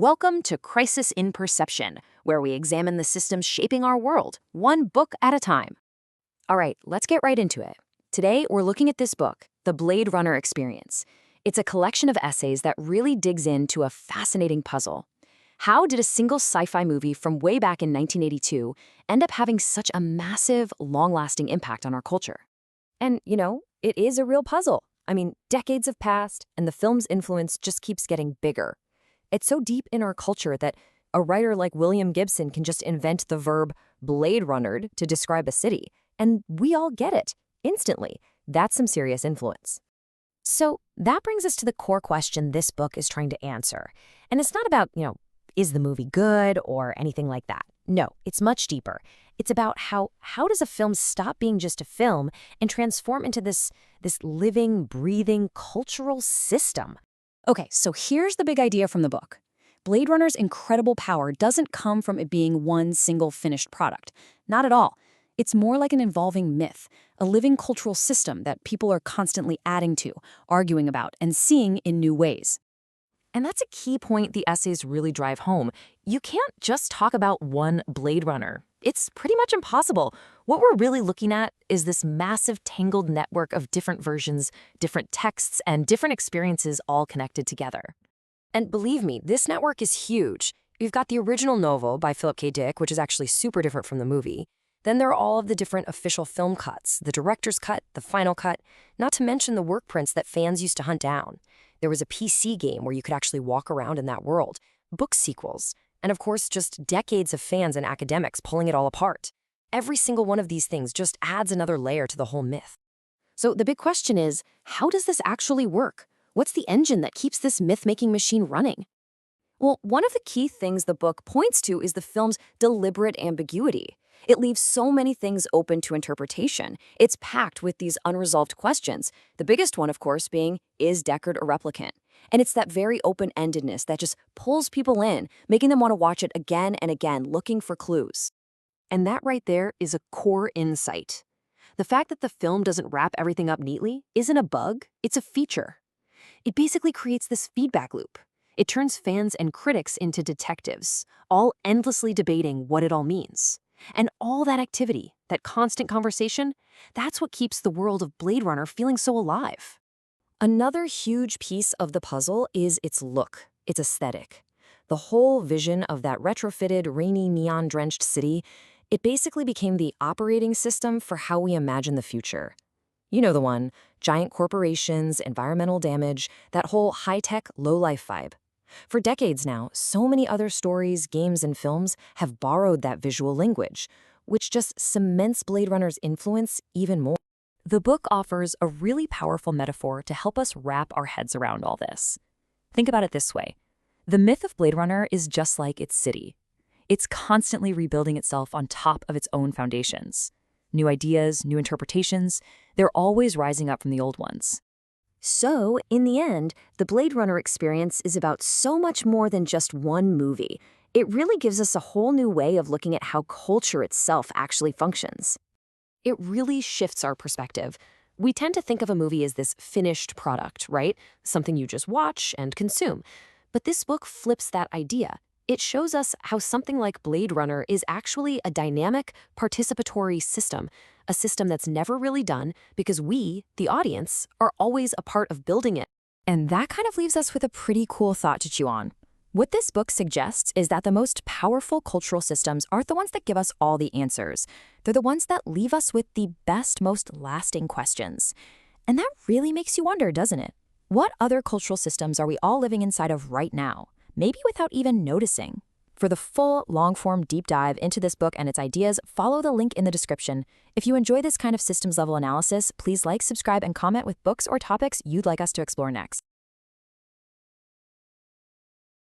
Welcome to Crisis in Perception, where we examine the systems shaping our world, one book at a time. All right, let's get right into it. Today, we're looking at this book, The Blade Runner Experience. It's a collection of essays that really digs into a fascinating puzzle. How did a single sci-fi movie from way back in 1982 end up having such a massive, long-lasting impact on our culture? And, it is a real puzzle. Decades have passed, and the film's influence just keeps getting bigger. It's so deep in our culture that a writer like William Gibson can just invent the verb Blade Runnered to describe a city, and we all get it instantly. That's some serious influence. So that brings us to the core question this book is trying to answer. And it's not about, is the movie good or anything like that. No, it's much deeper. It's about how does a film stop being just a film and transform into this living, breathing cultural system? Okay, so here's the big idea from the book. Blade Runner's incredible power doesn't come from it being one single finished product. Not at all. It's more like an evolving myth, a living cultural system that people are constantly adding to, arguing about, and seeing in new ways. And that's a key point the essays really drive home. You can't just talk about one Blade Runner. It's pretty much impossible. What we're really looking at is this massive tangled network of different versions, different texts, and different experiences all connected together. And believe me, this network is huge. You've got the original novel by Philip K. Dick, which is actually super different from the movie. Then there are all of the different official film cuts, the director's cut, the final cut, not to mention the work prints that fans used to hunt down. There was a PC game where you could actually walk around in that world, book sequels, and of course just decades of fans and academics pulling it all apart. Every single one of these things just adds another layer to the whole myth. So the big question is, how does this actually work? What's the engine that keeps this myth-making machine running? Well, one of the key things the book points to is the film's deliberate ambiguity. It leaves so many things open to interpretation. It's packed with these unresolved questions. The biggest one, of course, being, is Deckard a replicant? And it's that very open-endedness that just pulls people in, making them want to watch it again and again, looking for clues. And that right there is a core insight. The fact that the film doesn't wrap everything up neatly isn't a bug, it's a feature. It basically creates this feedback loop. It turns fans and critics into detectives, all endlessly debating what it all means. And all that activity, that constant conversation, that's what keeps the world of Blade Runner feeling so alive. Another huge piece of the puzzle is its look, its aesthetic. The whole vision of that retrofitted, rainy, neon-drenched city, it basically became the operating system for how we imagine the future. You know the one, giant corporations, environmental damage, that whole high-tech, low-life vibe. For decades now, so many other stories, games, and films have borrowed that visual language, which just cements Blade Runner's influence even more. The book offers a really powerful metaphor to help us wrap our heads around all this. Think about it this way. The myth of Blade Runner is just like its city. It's constantly rebuilding itself on top of its own foundations. New ideas, new interpretations, they're always rising up from the old ones. So, in the end, the Blade Runner experience is about so much more than just one movie. It really gives us a whole new way of looking at how culture itself actually functions. It really shifts our perspective. We tend to think of a movie as this finished product, right? Something you just watch and consume. But this book flips that idea. It shows us how something like Blade Runner is actually a dynamic, participatory system, a system that's never really done because we, the audience, are always a part of building it. And that kind of leaves us with a pretty cool thought to chew on. What this book suggests is that the most powerful cultural systems aren't the ones that give us all the answers. They're the ones that leave us with the best, most lasting questions. And that really makes you wonder, doesn't it? What other cultural systems are we all living inside of right now? Maybe without even noticing. For the full, long-form deep dive into this book and its ideas, follow the link in the description. If you enjoy this kind of systems-level analysis, please like, subscribe, and comment with books or topics you'd like us to explore next.